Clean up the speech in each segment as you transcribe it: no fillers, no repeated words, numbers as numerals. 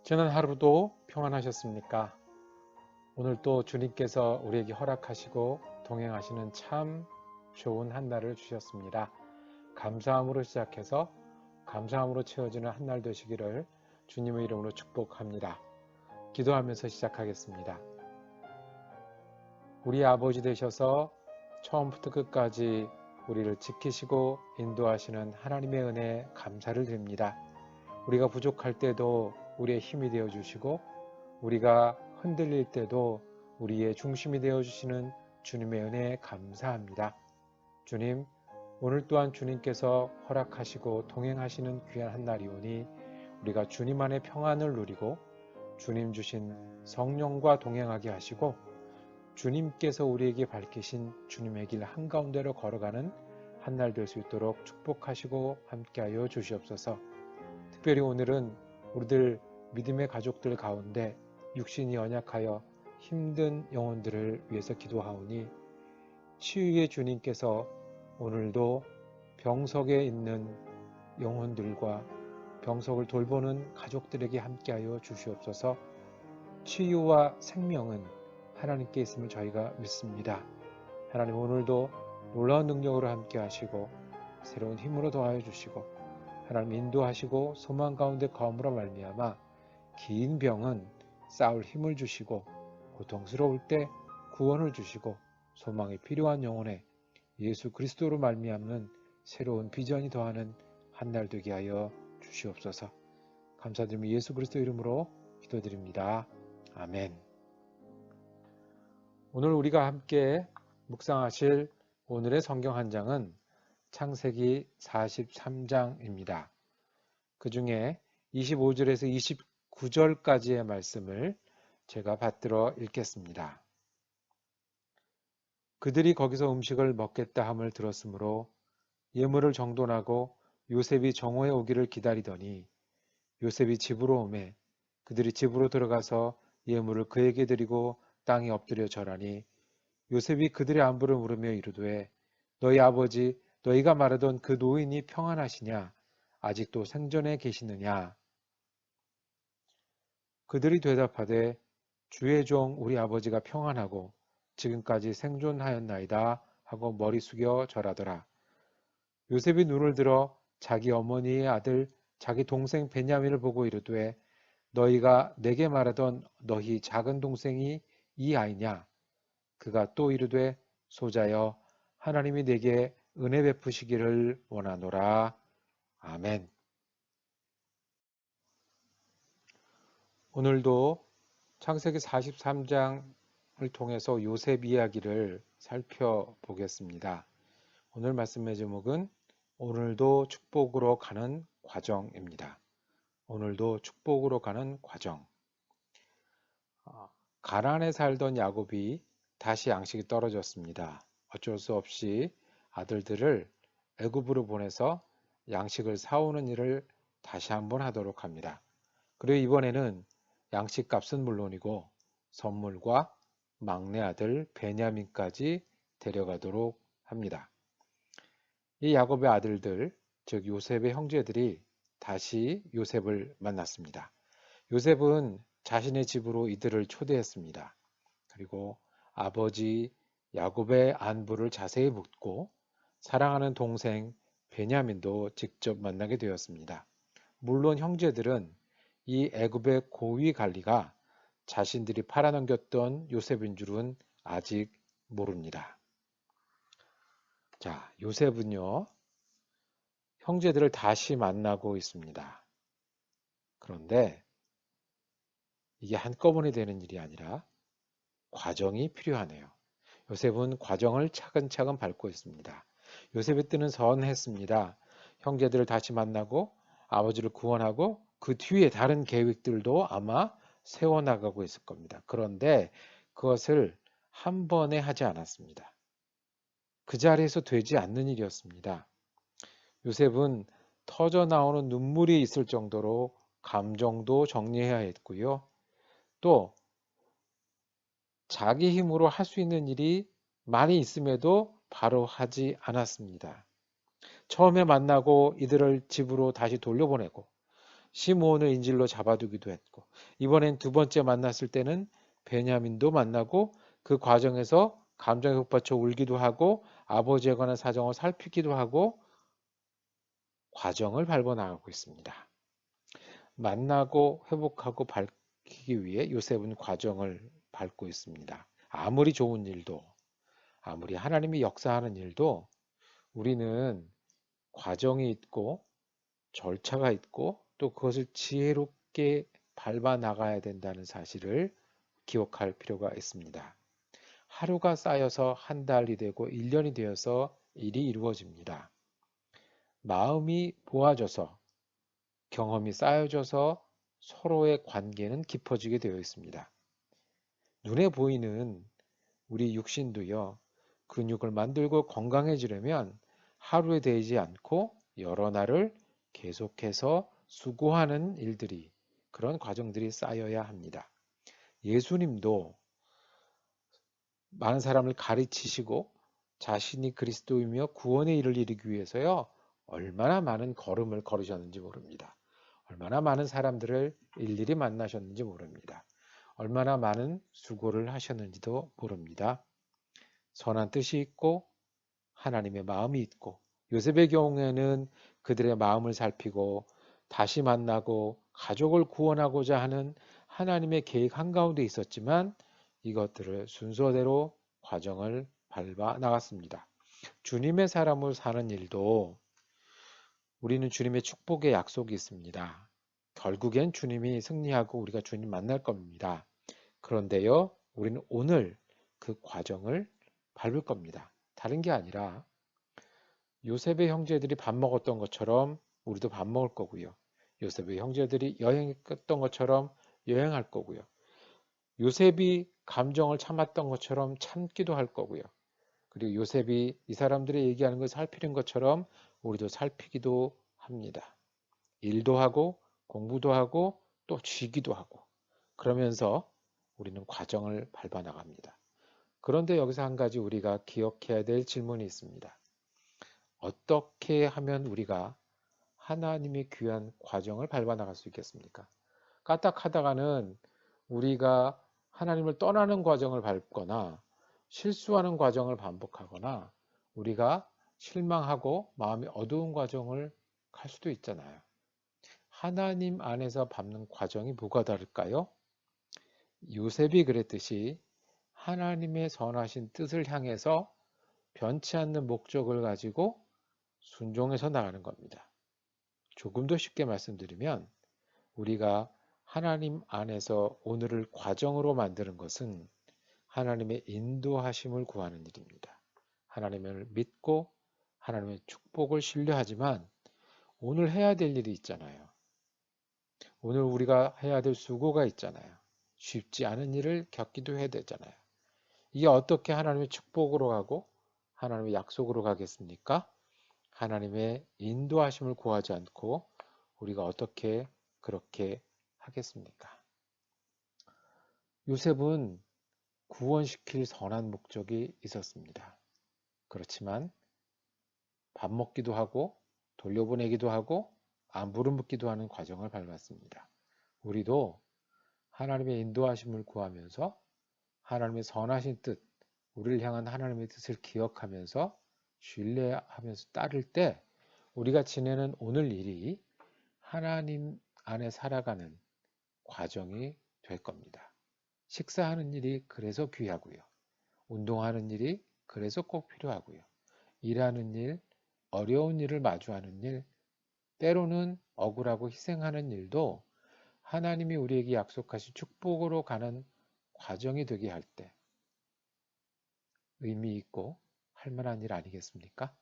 지난 하루도 평안하셨습니까? 오늘 또 주님께서 우리에게 허락하시고 동행하시는 참 좋은 한 날을 주셨습니다. 감사함으로 시작해서 감사함으로 채워지는 한 날 되시기를 주님의 이름으로 축복합니다. 기도하면서 시작하겠습니다. 우리 아버지 되셔서 처음부터 끝까지 우리를 지키시고 인도하시는 하나님의 은혜에 감사를 드립니다. 우리가 부족할 때도 우리의 힘이 되어 주시고 우리가 흔들릴 때도 우리의 중심이 되어 주시는 주님의 은혜에 감사합니다. 주님, 오늘 또한 주님께서 허락하시고 동행하시는 귀한 한 날이오니 우리가 주님 안의 평안을 누리고 주님 주신 성령과 동행하게 하시고 주님께서 우리에게 밝히신 주님의 길 한가운데로 걸어가는 한 날 될 수 있도록 축복하시고 함께하여 주시옵소서. 특별히 오늘은 우리들 믿음의 가족들 가운데 육신이 연약하여 힘든 영혼들을 위해서 기도하오니 치유의 주님께서 오늘도 병석에 있는 영혼들과 병석을 돌보는 가족들에게 함께하여 주시옵소서. 치유와 생명은 하나님께 있음을 저희가 믿습니다. 하나님, 오늘도 놀라운 능력으로 함께 하시고 새로운 힘으로 도와주시고 하나님 인도하시고 소망 가운데 거함으로 말미암아 긴 병은 싸울 힘을 주시고 고통스러울 때 구원을 주시고 소망이 필요한 영혼에 예수 그리스도로 말미암는 새로운 비전이 더하는 한 날 되게 하여 주시옵소서. 감사드리며 예수 그리스도 이름으로 기도드립니다. 아멘. 오늘 우리가 함께 묵상하실 오늘의 성경 한 장은 창세기 43장입니다. 그 중에 25절에서 29절까지의 말씀을 제가 받들어 읽겠습니다. 그들이 거기서 음식을 먹겠다 함을 들었으므로 예물을 정돈하고 요셉이 정오에 오기를 기다리더니 요셉이 집으로 오매 그들이 집으로 들어가서 예물을 그에게 드리고 땅에 엎드려 절하니 요셉이 그들의 안부를 물으며 이르되 너희 아버지 너희가 말하던 그 노인이 평안하시냐? 아직도 생전에 계시느냐? 그들이 대답하되 주의 종 우리 아버지가 평안하고 지금까지 생존하였나이다 하고 머리 숙여 절하더라. 요셉이 눈을 들어 자기 어머니의 아들 자기 동생 베냐민을 보고 이르되 너희가 내게 말하던 너희 작은 동생이 이 아이냐? 그가 또 이르되 소자여 하나님이 내게 은혜 베푸시기를 원하노라. 아멘. 오늘도 창세기 43장을 통해서 요셉 이야기를 살펴보겠습니다. 오늘 말씀의 제목은 오늘도 축복으로 가는 과정입니다. 오늘도 축복으로 가는 과정. 가나안에 살던 야곱이 다시 양식이 떨어졌습니다. 어쩔 수 없이 아들들을 애굽으로 보내서 양식을 사오는 일을 다시 한번 하도록 합니다. 그리고 이번에는 양식값은 물론이고 선물과 막내 아들 베냐민까지 데려가도록 합니다. 이 야곱의 아들들, 즉 요셉의 형제들이 다시 요셉을 만났습니다. 요셉은 자신의 집으로 이들을 초대했습니다. 그리고 아버지 야곱의 안부를 자세히 묻고 사랑하는 동생 베냐민도 직접 만나게 되었습니다. 물론 형제들은 이 애굽의 고위 관리가 자신들이 팔아넘겼던 요셉인 줄은 아직 모릅니다. 자, 요셉은요, 형제들을 다시 만나고 있습니다. 그런데 이게 한꺼번에 되는 일이 아니라 과정이 필요하네요. 요셉은 과정을 차근차근 밟고 있습니다. 요셉의 뜻은 선했습니다. 형제들을 다시 만나고 아버지를 구원하고 그 뒤에 다른 계획들도 아마 세워나가고 있을 겁니다. 그런데 그것을 한 번에 하지 않았습니다. 그 자리에서 되지 않는 일이었습니다. 요셉은 터져 나오는 눈물이 있을 정도로 감정도 정리해야 했고요. 또 자기 힘으로 할 수 있는 일이 많이 있음에도 바로 하지 않았습니다. 처음에 만나고 이들을 집으로 다시 돌려보내고 시므온을 인질로 잡아두기도 했고, 이번엔 두 번째 만났을 때는 베냐민도 만나고 그 과정에서 감정에 북받쳐 울기도 하고 아버지에 관한 사정을 살피기도 하고 과정을 밟아 나가고 있습니다. 만나고 회복하고 밝히기 위해 요셉은 과정을 밟고 있습니다. 아무리 좋은 일도, 아무리 하나님이 역사하는 일도 우리는 과정이 있고 절차가 있고 또 그것을 지혜롭게 밟아 나가야 된다는 사실을 기억할 필요가 있습니다. 하루가 쌓여서 한 달이 되고 1년이 되어서 일이 이루어집니다. 마음이 모아져서 경험이 쌓여져서 서로의 관계는 깊어지게 되어 있습니다. 눈에 보이는 우리 육신도요, 근육을 만들고 건강해지려면 하루에 되지 않고 여러 날을 계속해서 수고하는 일들이, 그런 과정들이 쌓여야 합니다. 예수님도 많은 사람을 가르치시고 자신이 그리스도이며 구원의 일을 이루기 위해서요, 얼마나 많은 걸음을 걸으셨는지 모릅니다. 얼마나 많은 사람들을 일일이 만나셨는지 모릅니다. 얼마나 많은 수고를 하셨는지도 모릅니다. 선한 뜻이 있고 하나님의 마음이 있고, 요셉의 경우에는 그들의 마음을 살피고 다시 만나고 가족을 구원하고자 하는 하나님의 계획 한가운데 있었지만 이것들을 순서대로 과정을 밟아 나갔습니다. 주님의 사람으로 사는 일도 우리는 주님의 축복의 약속이 있습니다. 결국엔 주님이 승리하고 우리가 주님 만날 겁니다. 그런데요, 우리는 오늘 그 과정을 밟을 겁니다. 다른 게 아니라 요셉의 형제들이 밥 먹었던 것처럼 우리도 밥 먹을 거고요. 요셉의 형제들이 여행했던 것처럼 여행할 거고요. 요셉이 감정을 참았던 것처럼 참기도 할 거고요. 그리고 요셉이 이 사람들이 얘기하는 걸 살피는 것처럼 우리도 살피기도 합니다. 일도 하고 공부도 하고 또 쉬기도 하고 그러면서 우리는 과정을 밟아 나갑니다. 그런데 여기서 한 가지 우리가 기억해야 될 질문이 있습니다. 어떻게 하면 우리가 하나님의 귀한 과정을 밟아 나갈 수 있겠습니까? 까딱하다가는 우리가 하나님을 떠나는 과정을 밟거나 실수하는 과정을 반복하거나 우리가 실망하고 마음이 어두운 과정을 갈 수도 있잖아요. 하나님 안에서 밟는 과정이 뭐가 다를까요? 요셉이 그랬듯이 하나님의 선하신 뜻을 향해서 변치 않는 목적을 가지고 순종해서 나가는 겁니다. 조금 더 쉽게 말씀드리면 우리가 하나님 안에서 오늘을 과정으로 만드는 것은 하나님의 인도하심을 구하는 일입니다. 하나님을 믿고 하나님의 축복을 신뢰하지만 오늘 해야 될 일이 있잖아요. 오늘 우리가 해야 될 수고가 있잖아요. 쉽지 않은 일을 겪기도 해야 되잖아요. 이게 어떻게 하나님의 축복으로 가고 하나님의 약속으로 가겠습니까? 하나님의 인도하심을 구하지 않고 우리가 어떻게 그렇게 하겠습니까? 요셉은 구원시킬 선한 목적이 있었습니다. 그렇지만 밥 먹기도 하고 돌려보내기도 하고 안부를 묻기도 하는 과정을 밟았습니다. 우리도 하나님의 인도하심을 구하면서 하나님의 선하신 뜻, 우리를 향한 하나님의 뜻을 기억하면서 신뢰하면서 따를 때 우리가 지내는 오늘 일이 하나님 안에 살아가는 과정이 될 겁니다. 식사하는 일이 그래서 귀하고요. 운동하는 일이 그래서 꼭 필요하고요. 일하는 일, 어려운 일을 마주하는 일, 때로는 억울하고 희생하는 일도 하나님이 우리에게 약속하신 축복으로 가는 과정이 되게 할 때 의미 있고 할 만한 일 아니겠습니까?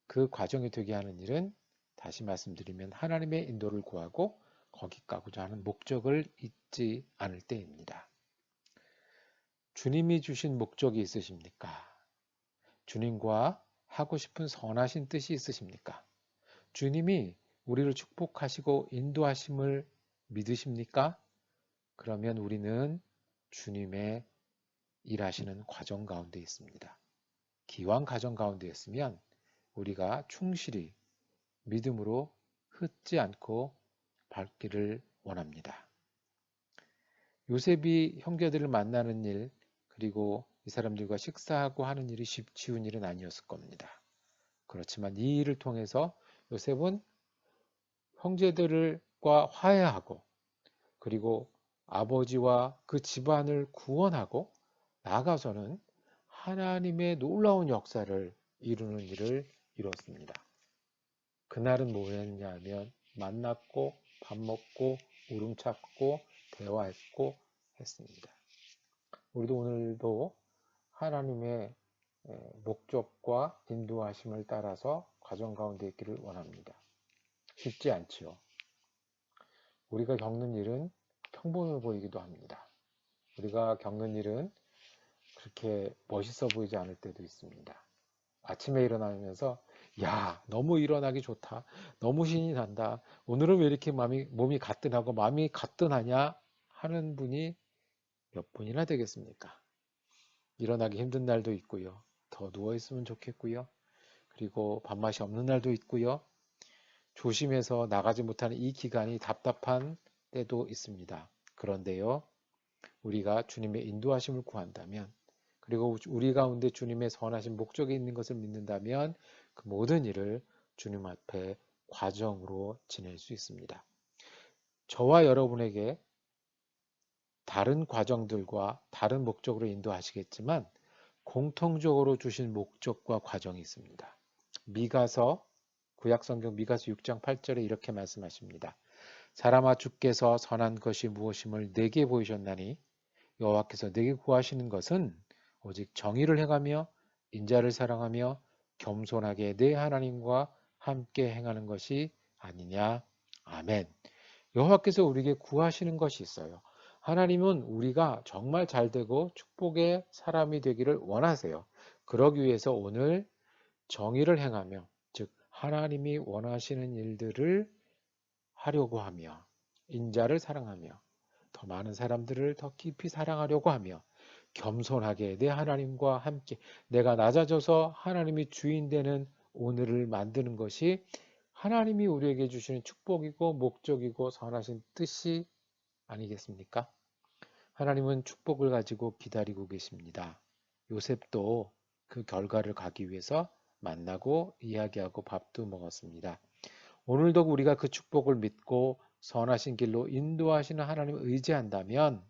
그 과정이 되게 하는 일은 다시 말씀드리면 하나님의 인도를 구하고 거기 가고자 하는 목적을 잊지 않을 때입니다. 주님이 주신 목적이 있으십니까? 주님과 하고 싶은 선하신 뜻이 있으십니까? 주님이 우리를 축복하시고 인도하심을 믿으십니까? 그러면 우리는 주님의 일하시는 과정 가운데 있습니다. 기왕 과정 가운데 있으면 우리가 충실히 믿음으로 흩지 않고 밟기를 원합니다. 요셉이 형제들을 만나는 일, 그리고 이 사람들과 식사하고 하는 일이 쉬운 일은 아니었을 겁니다. 그렇지만 이 일을 통해서 요셉은 형제들과 화해하고, 그리고 아버지와 그 집안을 구원하고, 나아가서는 하나님의 놀라운 역사를 이루는 일을 이뤘습니다. 그날은 뭐였냐면 만났고 밥 먹고 울음 찾고 대화했고 했습니다. 우리도 오늘도 하나님의 목적과 인도하심을 따라서 과정 가운데 있기를 원합니다. 쉽지 않지요. 우리가 겪는 일은 평범해 보이기도 합니다. 우리가 겪는 일은 그렇게 멋있어 보이지 않을 때도 있습니다. 아침에 일어나면서 야, 너무 일어나기 좋다. 너무 신이 난다. 오늘은 왜 이렇게 몸이 가뜬하고 마음이 가뜬하냐 하는 분이 몇 분이나 되겠습니까? 일어나기 힘든 날도 있고요. 더 누워있으면 좋겠고요. 그리고 밥맛이 없는 날도 있고요. 조심해서 나가지 못하는 이 기간이 답답한 때도 있습니다. 그런데요, 우리가 주님의 인도하심을 구한다면, 그리고 우리 가운데 주님의 선하신 목적이 있는 것을 믿는다면 그 모든 일을 주님 앞에 과정으로 지낼 수 있습니다. 저와 여러분에게 다른 과정들과 다른 목적으로 인도하시겠지만 공통적으로 주신 목적과 과정이 있습니다. 미가서 구약성경 미가서 6장 8절에 이렇게 말씀하십니다. 사람아 주께서 선한 것이 무엇임을 내게 보이셨나니 여호와께서 내게 구하시는 것은 오직 정의를 행하며 인자를 사랑하며 겸손하게 내 하나님과 함께 행하는 것이 아니냐. 아멘. 여호와께서 우리에게 구하시는 것이 있어요. 하나님은 우리가 정말 잘되고 축복의 사람이 되기를 원하세요. 그러기 위해서 오늘 정의를 행하며, 즉 하나님이 원하시는 일들을 하려고 하며, 인자를 사랑하며, 더 많은 사람들을 더 깊이 사랑하려고 하며, 겸손하게 내 하나님과 함께 내가 낮아져서 하나님이 주인 되는 오늘을 만드는 것이 하나님이 우리에게 주시는 축복이고 목적이고 선하신 뜻이 아니겠습니까? 하나님은 축복을 가지고 기다리고 계십니다. 요셉도 그 결과를 가기 위해서 만나고 이야기하고 밥도 먹었습니다. 오늘도 우리가 그 축복을 믿고 선하신 길로 인도하시는 하나님을 의지한다면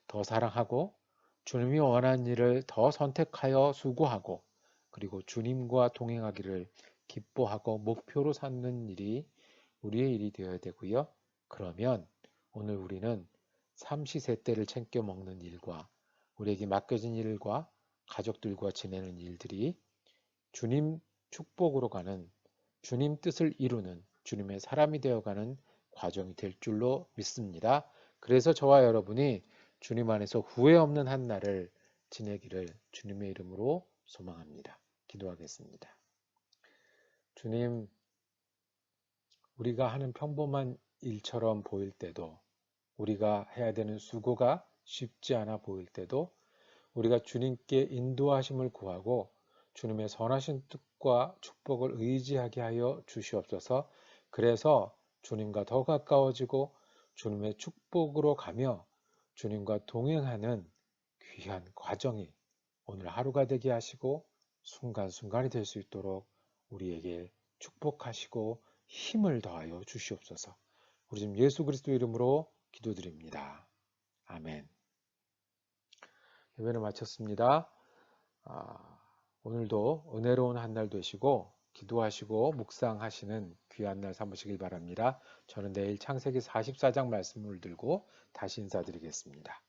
더 사랑하고 주님이 원하는 일을 더 선택하여 수고하고, 그리고 주님과 동행하기를 기뻐하고 목표로 삼는 일이 우리의 일이 되어야 되고요. 그러면 오늘 우리는 삼시세때를 챙겨 먹는 일과 우리에게 맡겨진 일과 가족들과 지내는 일들이 주님 축복으로 가는, 주님 뜻을 이루는 주님의 사람이 되어가는 과정이 될 줄로 믿습니다. 그래서 저와 여러분이 주님 안에서 후회 없는 한 날을 지내기를 주님의 이름으로 소망합니다. 기도하겠습니다. 주님, 우리가 하는 평범한 일처럼 보일 때도, 우리가 해야 되는 수고가 쉽지 않아 보일 때도 우리가 주님께 인도하심을 구하고 주님의 선하신 뜻과 축복을 의지하게 하여 주시옵소서. 그래서 주님과 더 가까워지고 주님의 축복으로 가며 주님과 동행하는 귀한 과정이 오늘 하루가 되게 하시고 순간순간이 될 수 있도록 우리에게 축복하시고 힘을 더하여 주시옵소서. 우리 주님 예수 그리스도 이름으로 기도드립니다. 아멘. 예배를 마쳤습니다. 오늘도 은혜로운 한 날 되시고 기도하시고 묵상하시는 귀한 날 삼으시길 바랍니다. 저는 내일 창세기 44장 말씀을 들고 다시 인사드리겠습니다.